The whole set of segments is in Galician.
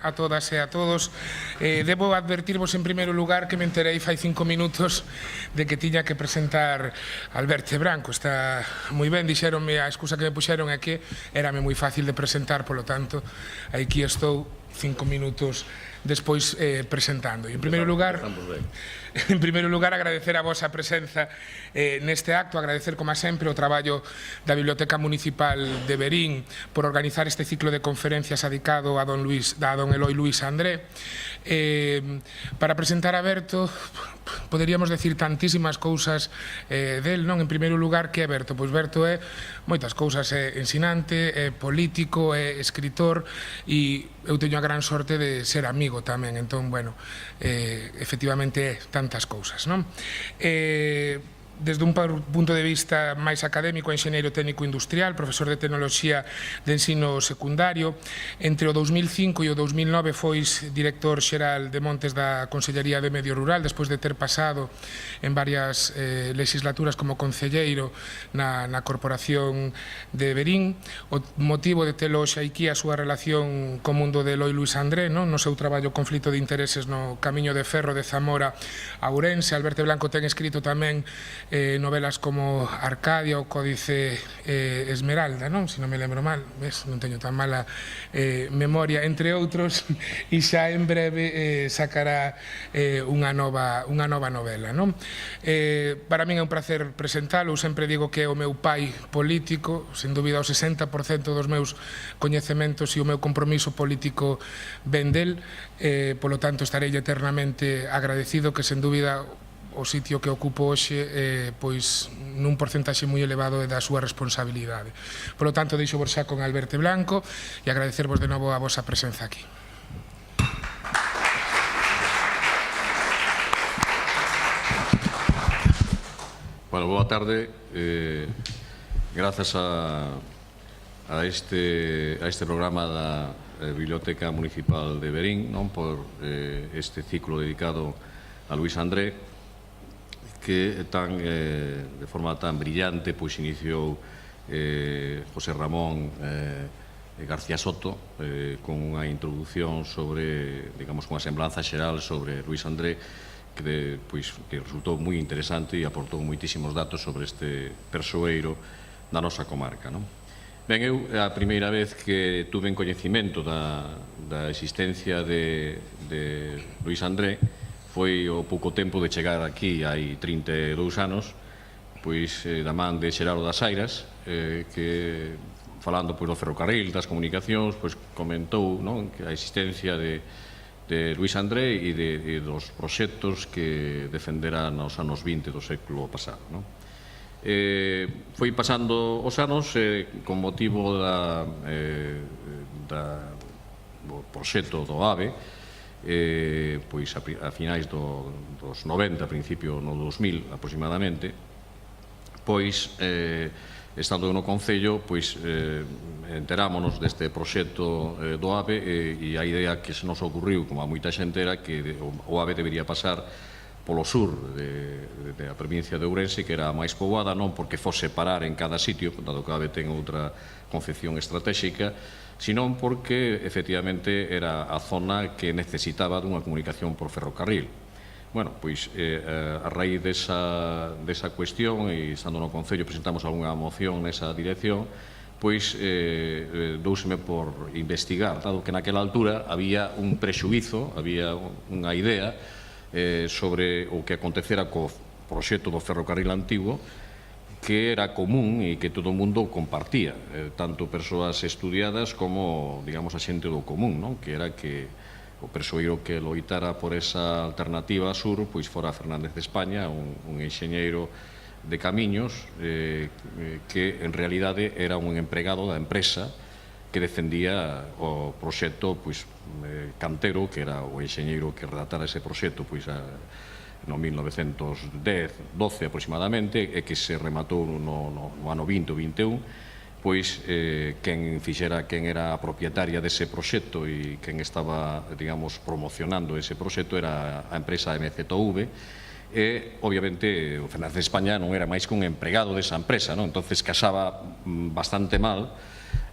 a todas e a todos. Debo advertirvos en primeiro lugar que me enterei fai 5 minutos de que tiña que presentar Alberto Branco. Está moi ben, dixeronme, a excusa que me puxeron é que érame moi fácil de presentar, polo tanto, aquí estou 5 minutos despois presentando. E en primeiro lugar, agradecer a vosa presenza neste acto, agradecer, como sempre, o traballo da Biblioteca Municipal de Verín por organizar este ciclo de conferencias dedicado a don Eloi Luís André. Para presentar a Berto, poderíamos decir tantísimas cousas del, non? En primeiro lugar, que é Berto? Pois Berto é moitas cousas, é ensinante, é político, é escritor, e eu teño a gran sorte de ser amigo tamén, entón, bueno, efectivamente é tantas cousas, non? Desde un punto de vista máis académico, enxeñeiro técnico industrial, profesor de tecnoloxía de ensino secundario. Entre o 2005 e o 2009 foi director xeral de Montes da Consellería de Medio Rural, despois de ter pasado en varias legislaturas como concelleiro na Corporación de Verín. O motivo de telo xa aquí a súa relación co mundo de Eloi Luís André, no seu traballo conflito de intereses no Camiño de Ferro de Zamora a Ourense. Alberto Branco ten escrito tamén novelas como Arcadia ou Códice Esmeralda, non? Se non me lembro mal, non teño tan mala memoria, entre outros, e xa en breve sacará unha nova novela, non? Para min é un placer presentalo. Eu sempre digo que é o meu pai político, sen dúbida o 60% dos meus coñecementos e o meu compromiso político ven del, polo tanto estarei eternamente agradecido, que sen dúbida o sitio que ocupo hoxe pois nun porcentaxe moi elevado da súa responsabilidade. Por lo tanto, deixo vos xa con Alberto Branco e agradecervos de novo a vosa presenza aquí. Bueno, boa tarde. Grazas a este programa da Biblioteca Municipal de Verín, non, por este ciclo dedicado a Luís André, que de forma tan brillante pois iniciou José Ramón García Soto con unha introducción sobre, digamos, unha semblanza xeral sobre Luís André que resultou moi interesante e aportou moitísimos datos sobre este persoeiro da nosa comarca, non? Ben, eu a primeira vez que tuve en coñecimento da existencia de Luís André foi o pouco tempo de chegar aquí hai 32 anos, pois da man de Xerardo das Airas, que falando do ferrocarril, das comunicacións, pois comentou, non, que a existencia de Luís André e dos proxectos que defenderá nos anos 20 do século pasado, non? Foi pasando os anos con motivo do proxecto do AVE, pois a finais dos 90, a principio no 2000 aproximadamente, pois estando no Concello, pois enterámonos deste proxecto do AVE e a idea que se nos ocurriu, como a moita xente, era que o AVE debería pasar polo sur da provincia de Ourense, que era a máis poboada, non porque fose parar en cada sitio, dado que o AVE ten outra concepción estratégica, senón porque, efectivamente, era a zona que necesitaba dunha comunicación por ferrocarril. Bueno, pois, a raíz desa cuestión, e estando no Concello presentamos algunha moción nesa dirección, pois douseme por investigar, dado que naquela altura había un prexuízo, había unha idea sobre o que acontecera co proxecto do ferrocarril antigo, que era común e que todo o mundo compartía, tanto persoas estudiadas como, digamos, a xente do común, non? Que era que o persoeiro que loitara por esa alternativa sur pois fora Fernández de España, un enxeñeiro de camiños que en realidade era un empregado da empresa que defendía o proxecto Cantero, que era o enxeñeiro que redactara ese proxecto no 1910-12 aproximadamente, e que se rematou no ano 20 ou 21, pois quen era a propietaria dese proxecto e quen estaba, digamos, promocionando ese proxecto era a empresa MZV, e, obviamente, o Fernández España non era máis que un empregado desa empresa, non? Entonces casaba bastante mal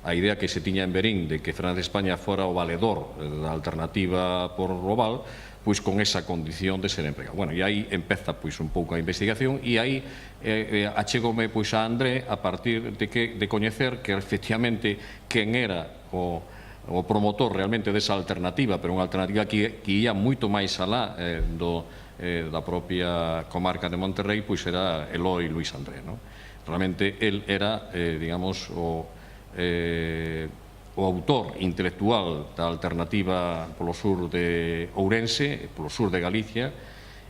a idea que se tiña en Verín de que Fernández España fora o valedor da alternativa por Robal, pois con esa condición de ser empregado. Bueno, e aí empeza pois un pouco a investigación e aí achegome pois a André a partir de coñecer que efectivamente quen era o promotor realmente desa alternativa, pero unha alternativa que ia moito máis alá da propia comarca de Monterrey, pois era Eloi Luis André, non? Realmente el era, digamos, o autor intelectual da alternativa polo sur de Ourense, polo sur de Galicia,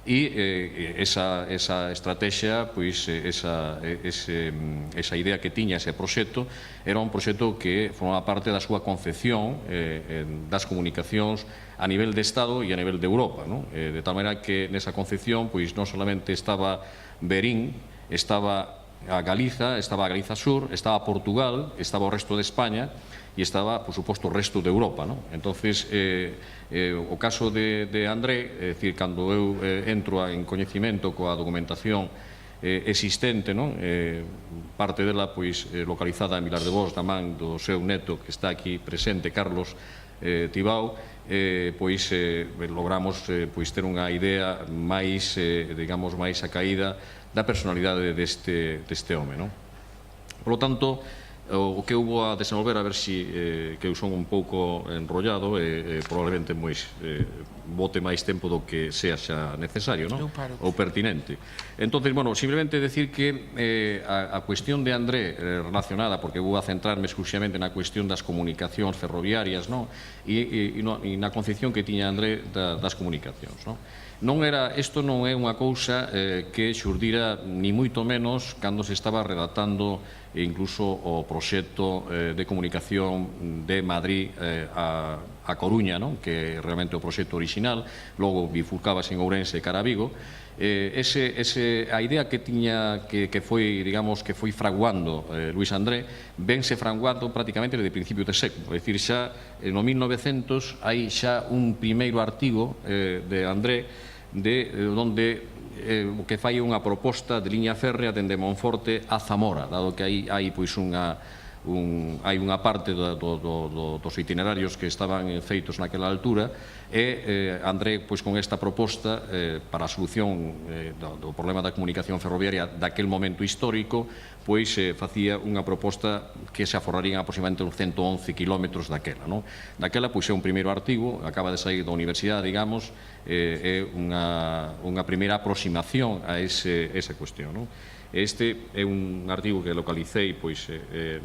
e esa estrategia, pois esa idea que tiña ese proxecto, era un proxecto que formaba parte da súa concepción das comunicacións a nivel de Estado e a nivel de Europa, non? De tal maneira que nesa concepción pois non solamente estaba Verín, estaba a Galiza, estaba a Galiza Sur, estaba Portugal, estaba o resto de España e estaba, por suposto, o resto de Europa, non? Entonces, o caso de André, é dicir, cando eu entro en coñecimento coa documentación existente, non? Parte dela, pois, localizada en Vilar de Bos, da man do seu neto que está aquí presente, Carlos Tibau, pois logramos pois ter unha idea máis, digamos, máis acaída da personalidade deste home, non? Por lo tanto, o que eu vou a desenvolver, a ver se que eu son un pouco enrollado e probablemente bote máis tempo do que sea xa necesario, non? Ou pertinente. Entón, bueno, simplemente decir que a cuestión de André relacionada, porque vou a centrarme exclusivamente na cuestión das comunicacións ferroviarias, non? E na concepción que tiña André das comunicacións, non? Isto non é unha cousa que xurdira ni moito menos cando se estaba redactando incluso o proxecto de comunicación de Madrid a Coruña, que é realmente o proxecto orixinal, logo bifurcábase en Ourense e cara a Vigo. A idea que tiña, que foi, digamos, que foi fraguando Luis André, vense fraguando prácticamente desde principios de século. É dicir, xa no 1900 hai xa un primeiro artigo de André onde o que fai unha proposta de liña férrea dende Monforte a Zamora, dado que hai pois hai unha parte dos itinerarios que estaban feitos naquela altura e André, pois con esta proposta para a solución do problema da comunicación ferroviaria daquel momento histórico, pois facía unha proposta que se aforrarían aproximadamente uns 111 kilómetros daquela, non? Daquela, pois é un primeiro artigo, acaba de sair da universidade, digamos, é unha primeira aproximación a esa cuestión, non? Este é un artigo que localicei pois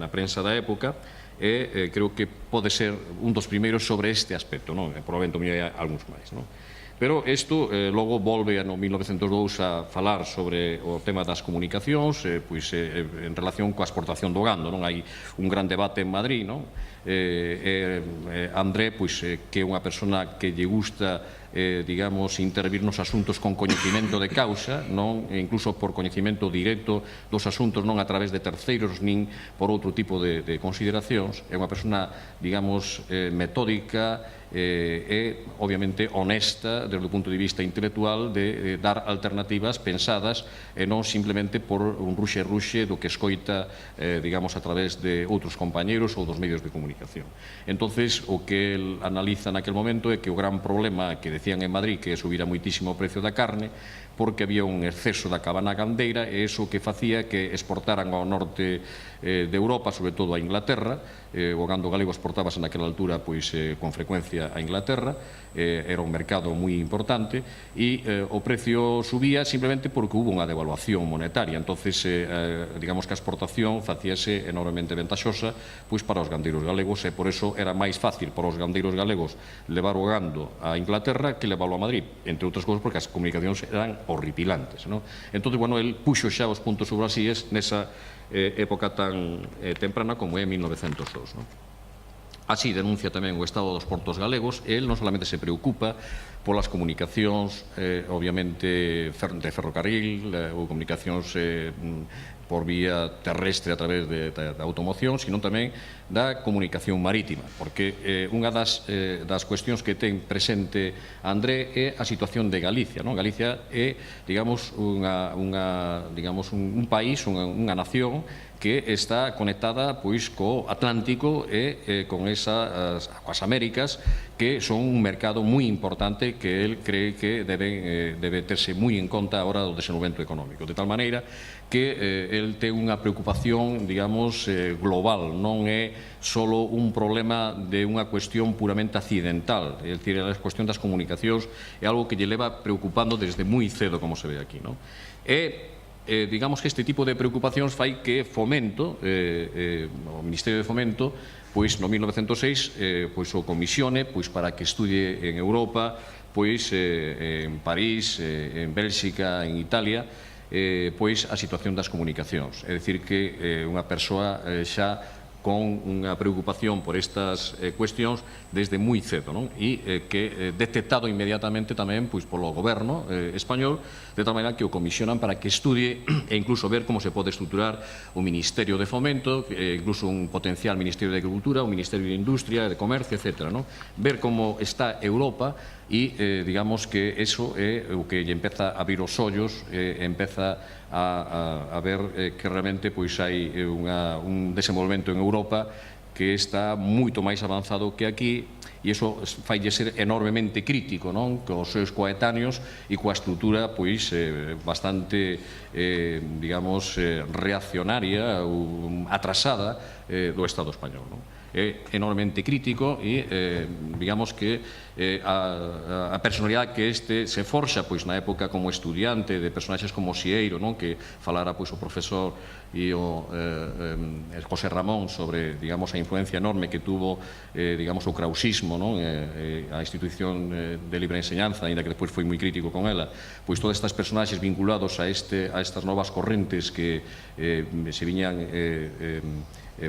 na prensa da época e creo que pode ser un dos primeiros sobre este aspecto, non? Probablemente hai algúns máis, non? Pero isto logo volve no 1902 a falar sobre o tema das comunicacións, pois en relación coa exportación do gando, non? Hai un gran debate en Madrid, non? André, pois, que é unha persona que lle gusta, digamos, intervir nos asuntos con coñecimento de causa, non? Incluso por coñecimento directo dos asuntos, non a través de terceiros, nin por outro tipo de consideracións. É unha persona, digamos, metódica e, obviamente, honesta desde o punto de vista intelectual de dar alternativas pensadas e non simplemente por un ruxe do que escoita, digamos, a través de outros compañeros ou dos medios de comunicación. Entonces, o que el analiza naquel momento é que o gran problema que decían en Madrid que subira moitísimo o precio da carne porque había un exceso da cabana gandeira e iso que facía que exportaran ao norte de Europa, sobre todo a Inglaterra. O gando galego exportábase naquela altura pois con frecuencia a Inglaterra, era un mercado moi importante e o precio subía simplemente porque hubo unha devaluación monetaria. Entonces, digamos que a exportación facíase enormemente ventaxosa pois para os gandeiros galegos e por eso era máis fácil para os gandeiros galegos levar o gando a Inglaterra que leválo a Madrid, entre outras cousas porque as comunicacións eran horripilantes, non? Entón, bueno, el puxo xa os puntos sobre as íes nesa época tan temprana como é 1902, non? Así denuncia tamén o estado dos portos galegos e el non solamente se preocupa polas comunicacións, obviamente, de ferrocarril ou comunicacións por vía terrestre a través da automoción, sino tamén da comunicación marítima, porque unha das cuestións que ten presente André é a situación de Galicia. Galicia é, digamos, un país, unha nación que está conectada pois co Atlántico e con as Américas, que son un mercado moi importante que el cree que debe terse moi en conta a hora do desenvolvemento económico, de tal maneira que el ten unha preocupación, digamos, global, non é solo un problema de unha cuestión puramente accidental, é dicir, a cuestión das comunicacións é algo que lle leva preocupando desde moi cedo, como se ve aquí, non? Digamos que este tipo de preocupacións fai que Fomento, o Ministerio de Fomento, pois no 1906 pois o comisione pois para que estudie en Europa, pois en París, en Bélxica, en Italia, pois a situación das comunicacións. É dicir que unha persoa xa con unha preocupación por estas cuestións desde moi cedo, non? E que detectado inmediatamente tamén pois polo goberno español, de tal maneira que o comisionan para que estudie e incluso ver como se pode estruturar o Ministerio de Fomento, incluso un potencial Ministerio de Agricultura, un Ministerio de Industria, de Comercio, etc. Ver como está Europa e digamos que eso é o que lle empeza a abrir os ollos, empeza a ver que realmente pois hai un desenvolvemento en Europa que está moito máis avanzado que aquí, e iso faille ser enormemente crítico, non? Cos seus coetáneos e coa estrutura pois bastante digamos reaccionaria ou atrasada do Estado español, non? É enormemente crítico e digamos que a personalidade que se forxa pois na época como estudiante de personaxes como Sieiro, non? Que falara pois o profesor e o José Ramón sobre, digamos, a influencia enorme que tuvo, digamos, o krausismo, non? A institución de libre enseñanza, ainda que despois foi moi crítico con ela, pois todas estas personaxes vinculados a estas novas correntes que se viñan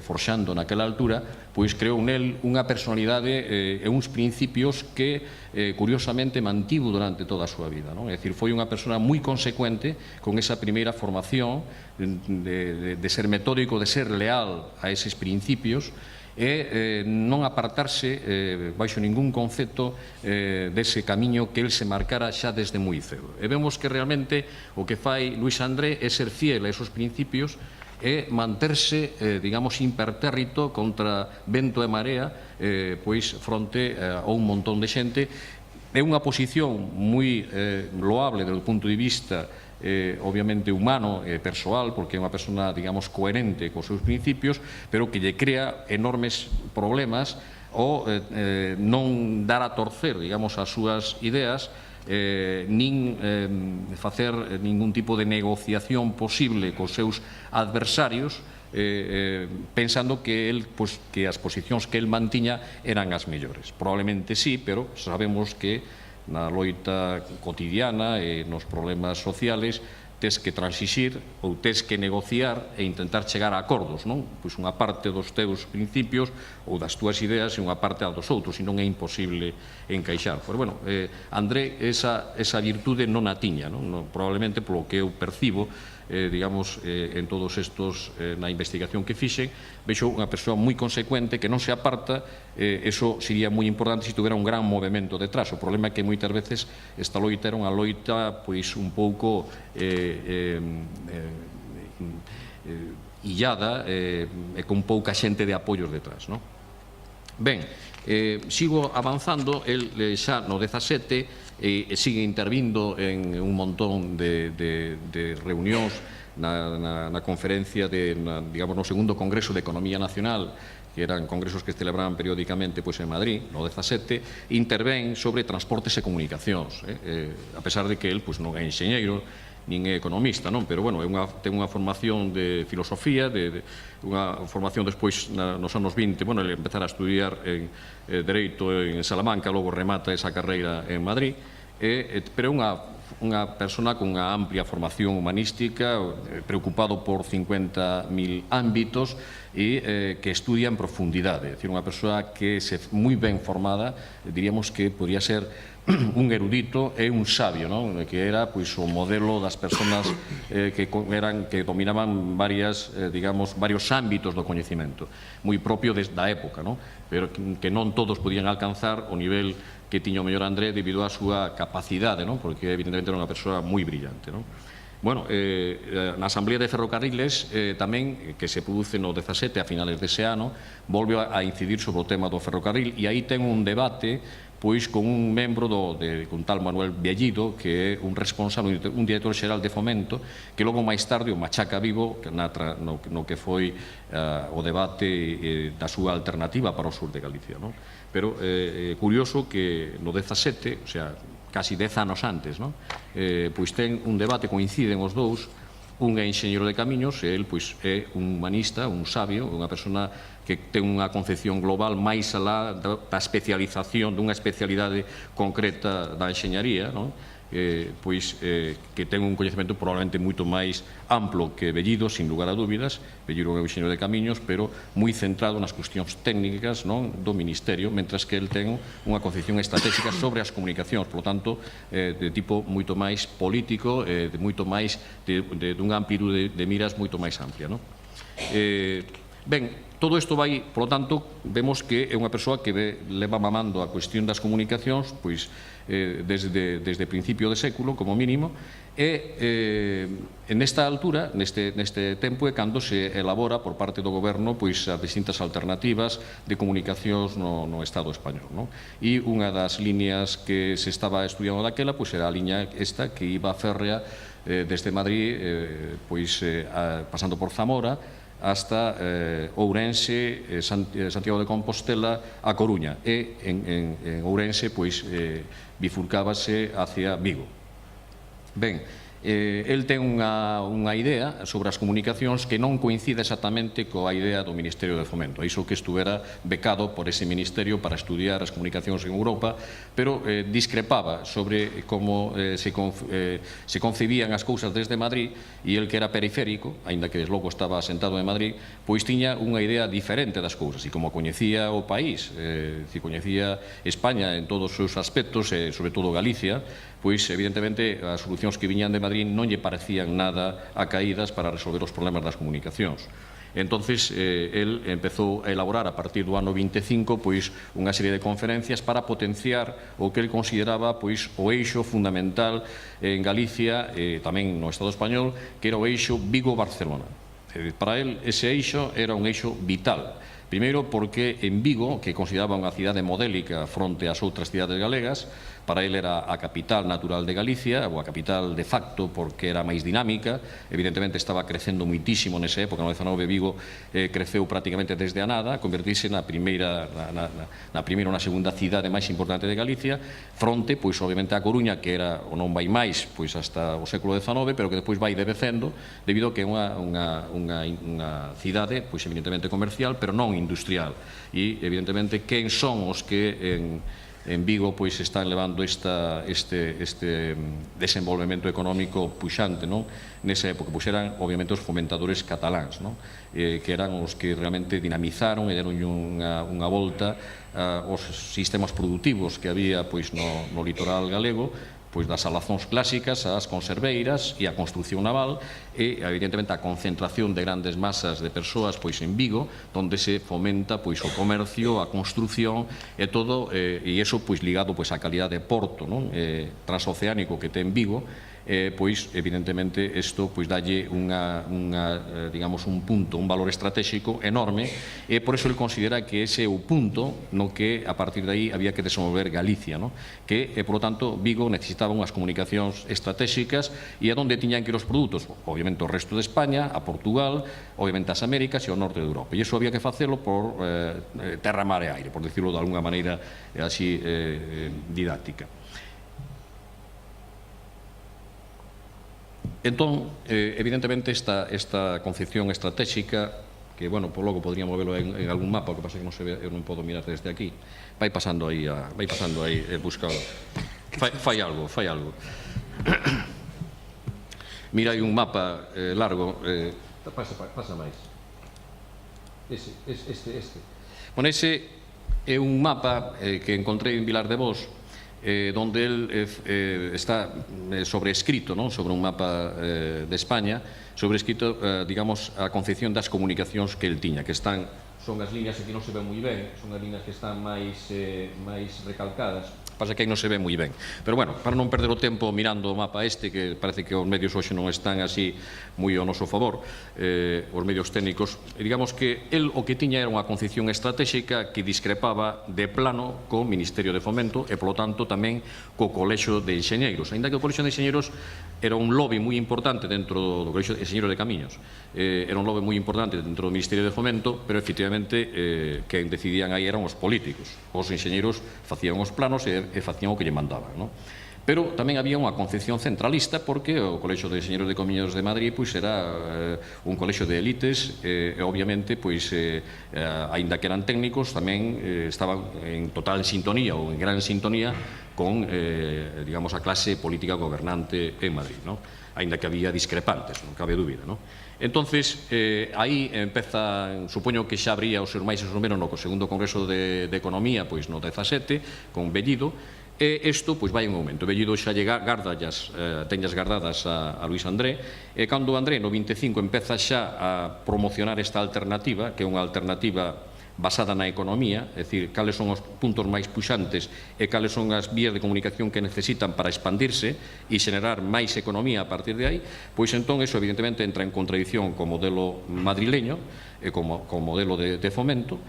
forxando naquela altura, pois creou nel unha personalidade e uns principios que curiosamente mantivo durante toda a súa vida, non? É dicir, foi unha persona moi consecuente con esa primeira formación de ser metódico, de ser leal a eses principios e non apartarse baixo ningún concepto dese camiño que el se marcara xa desde moi cedo. E vemos que realmente o que fai Luís André é ser fiel a esos principios e manterse, digamos, impertérrito contra vento e marea, pois fronte a un montón de xente. É unha posición moi loable desde o punto de vista obviamente humano e persoal, porque é unha persona, digamos, coherente cos seus principios, pero que lle crea enormes problemas o non dar a torcer, digamos, as súas ideas, nin facer ningún tipo de negociación posible cos seus adversarios, pensando que as posicións que el mantiña eran as mellores. Probablemente sí, pero sabemos que na loita cotidiana e nos problemas sociales tes que transixir ou tes que negociar e intentar chegar a acordos, non? Pois unha parte dos teus principios ou das túas ideas e unha parte a dos outros, e non é imposible encaixar. Pois, bueno, André esa virtude non a tiña, non? Probablemente polo que eu percibo, digamos, en todos estos, na investigación que fixen, vexo unha persoa moi consecuente que non se aparta, eso sería moi importante se tuvera un gran movimento detrás. O problema é que moitas veces esta loita era unha loita pois un pouco illada e con pouca xente de apoios detrás, non? Ben, sigo avanzando, el xa no 17 sigue intervindo en un montón de reunións na conferencia digamos, no segundo Congreso de Economía Nacional, que eran congresos que se celebraban periódicamente pois, en Madrid, no 17, intervén sobre transportes e comunicacións, a pesar de que el pois, non é enxeñeiro, nin é economista, non? Pero, bueno, ten unha formación de filosofía, unha formación despois nos anos 20, bueno, ele empezara a estudiar Dereito en Salamanca, logo remata esa carreira en Madrid, pero é unha persona con unha amplia formación humanística, preocupado por 50.000 ámbitos e que estudia en profundidade. É dicir, unha persoa que é moi ben formada, diríamos que podría ser un erudito e un sabio, non? Que era pois o modelo das persoas que dominaban varios ámbitos do coñecemento, moi propio da época, non? Pero que non todos podían alcanzar o nivel que tiña o mellor André debido á súa capacidade, non? Porque evidentemente era unha persoa moi brillante, non? Bueno, na Asamblea de Ferrocarriles tamén, que se produce no 17 a finales dese ano, volve a incidir sobre o tema do ferrocarril e aí ten un debate pois con un membro con tal Manuel Bellido, que é un responsable, un director xeral de Fomento, que logo máis tarde o machaca vivo no que foi o debate da súa alternativa para o sur de Galicia, non? Pero curioso que no 17, o sea, casi 10 anos antes, non? Pois ten un debate, coinciden os dous, un é enxeñeiro de camiños e el pois é un humanista, un sabio, unha persona que ten unha concepción global máis alá da especialización dunha especialidade concreta da enxeñaría, non? Que ten un coñecemento probablemente moito máis amplo que Bellido, sin lugar a dúbidas. Bellido é un enxeñeiro de camiños, pero moi centrado nas cuestións técnicas, non, do Ministerio, mentras que el ten unha concepción estratégica sobre as comunicacións, por lo tanto, de tipo moito máis político, moito máis dun amplitude de miras moito máis amplia, non? Ben, todo isto vai, por lo tanto, vemos que é unha persoa que leva mamando a cuestión das comunicacións pois desde principio de século, como mínimo, e nesta altura, neste tempo, é cando se elabora por parte do goberno pois as distintas alternativas de comunicacións no Estado español, non? E unha das líneas que se estaba estudiando daquela pois era a liña esta que iba férrea desde Madrid, pois pasando por Zamora, hasta Ourense, Santiago de Compostela, a Coruña, e en Ourense pois bifurcábase hacia Vigo. Ben, el ten unha idea sobre as comunicacións que non coincide exactamente coa idea do Ministerio de Fomento. Iso que estuvera becado por ese Ministerio para estudiar as comunicacións en Europa, pero discrepaba sobre como se concebían as cousas desde Madrid, e el que era periférico, aínda que logo estaba asentado en Madrid, pois tiña unha idea diferente das cousas, e como coñecía o país, coñecía España en todos os seus aspectos, e sobre todo Galicia, pois evidentemente as solucións que viñan de Madrid non lle parecían nada acaídas para resolver os problemas das comunicacións. Entonces, el empezou a elaborar a partir do ano 25 pois unha serie de conferencias para potenciar o que el consideraba pois o eixo fundamental en Galicia e tamén no Estado español, que era o eixo Vigo-Barcelona. Para el, ese eixo era un eixo vital. Primeiro, porque en Vigo, que consideraba unha cidade modélica fronte ás outras cidades galegas, para ele era a capital natural de Galicia, ou a capital de facto porque era máis dinámica, evidentemente estaba crecendo muitísimo nesa época, no 19 Vigo creceu prácticamente desde a nada, convertirse na primeira ou na segunda cidade máis importante de Galicia, fronte, pois obviamente a Coruña, que era ou non vai máis pois hasta o século XIX, pero que depois vai devecendo, debido a que é unha cidade, pois evidentemente comercial, pero non industrial, e evidentemente quen son os que en Vigo pois están levando este desenvolvemento económico puxante, non? Nesa época, pois eran obviamente os fomentadores cataláns, non? Que eran os que realmente dinamizaron e deron unha volta aos sistemas productivos que había pois no litoral galego, pois das salazóns clásicas ás conserveiras e a construción naval e evidentemente a concentración de grandes masas de persoas pois en Vigo, onde se fomenta pois o comercio, a construción e todo, e iso pois ligado pois á calidade de porto, non? Transoceánico que ten Vigo, pois evidentemente isto pois dalle digamos un punto, un valor estratégico enorme, e por iso ele considera que ese é o punto no que a partir de aí había que desenvolver Galicia, non? Que por lo tanto Vigo necesitaba unhas comunicacións estratégicas e a onde tiñan que ir os produtos, obviamente o resto de España, a Portugal, obviamente as Américas e o norte de Europa, e iso había que facelo por terra, mar e aire, por decirlo de alguna maneira así didáctica. Entón, evidentemente, esta concepción estratégica, que, bueno, por logo podríamos verlo en algún mapa, o que pasa que non se ve, eu non podo mirar desde aquí, vai pasando aí buscado. Fai algo. Mira, hai un mapa largo, pasa máis. Este. Bueno, ese é un mapa que encontrei en Vilar de Bos, donde el está sobrescrito, ¿no?, sobre un mapa de España, sobrescrito, digamos, a concepción das comunicacións que el tiña, que son as líneas que non se ven moi ben, son as líneas que están máis recalcadas, pasa que aí non se ve moi ben. Pero, bueno, para non perder o tempo mirando o mapa que parece que os medios hoxe non están así moi ao noso favor, os medios técnicos, digamos que el o que tiña era unha concepción estratégica que discrepaba de plano co Ministerio de Fomento e, polo tanto, tamén co Colexio de Enxeñeiros. Ainda que o Colexio de Enxeñeiros era un lobby moi importante dentro do Colexio de Enxeñeiros de Camiños, era un lobby moi importante dentro do Ministerio de Fomento, pero, efectivamente, quen decidían aí eran os políticos. Os enxeñeiros facían os planos e facían o que lle mandaban, non? Pero tamén había unha concepción centralista, porque o Colexio de Enxeñeiros de Camiños de Madrid pois era un colexio de elites e, obviamente, pois aínda que eran técnicos, tamén estaban en total sintonía ou en gran sintonía con, digamos, a clase política gobernante en Madrid, non? Aínda que había discrepantes, non cabe dúbida, non? Entonces, aí empeza, supoño que xa habría os seus máis ou menos no segundo Congreso de Economía, pois no 17, con Bellido, e isto pois vai en aumento. Bellido xa teñas gardadas a Luís André, e cando André no 25 empeza xa a promocionar esta alternativa, que é unha alternativa basada na economía, é dicir, cales son os puntos máis puxantes e cales son as vías de comunicación que necesitan para expandirse e xenerar máis economía a partir de aí, pois entón eso evidentemente entra en contradición co modelo madrileño e co modelo de fomento,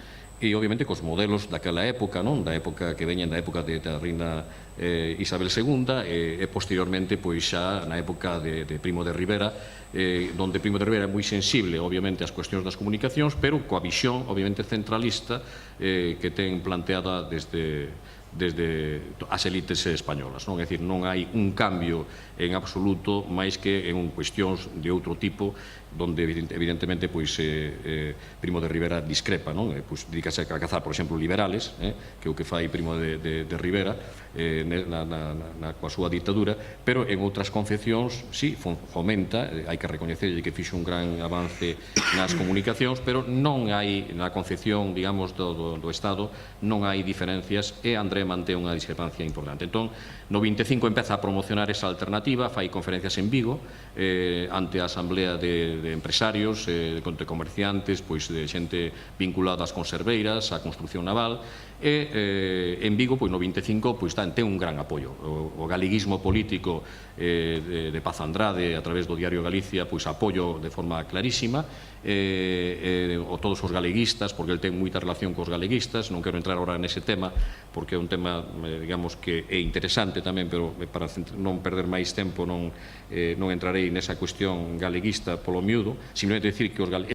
e obviamente cos modelos daquela época, non? Da época que veñen da época da reina Isabel II e posteriormente pois xa na época de Primo de Rivera, donde Primo de Rivera é moi sensible obviamente ás cuestións das comunicacións, pero coa visión obviamente centralista que ten planteada desde as elites españolas, non? É dicir, non hai un cambio en absoluto máis que en cuestións de outro tipo, donde evidentemente pois Primo de Rivera discrepa, non? Pois dedícase a cazar, por exemplo, liberales, que é o que fai Primo de Rivera coa súa ditadura, pero en outras concepcións si fomenta, hai que recoñecerlle que fixo un gran avance nas comunicacións, pero non hai na concepción, digamos, do Estado, non hai diferencias, e André mantén unha discrepancia importante. Entón, no 25 empeza a promocionar esa alternativa, fai conferencias en Vigo ante a Asamblea de empresarios, de comerciantes, pois de xente vinculada ás conserveiras, á construcción naval, e en Vigo, pois no 25, pois ten un gran apoio. O galeguismo político de Paz Andrade a través do Diario Galicia, pois apoio de forma clarísima, todos os galeguistas, porque el ten moita relación cos galeguistas. Non quero entrar agora nese tema, porque é un tema, digamos, que é interesante tamén, pero para non perder máis tempo non entrarei nesa cuestión galeguista polo miúdo, simplemente decir que os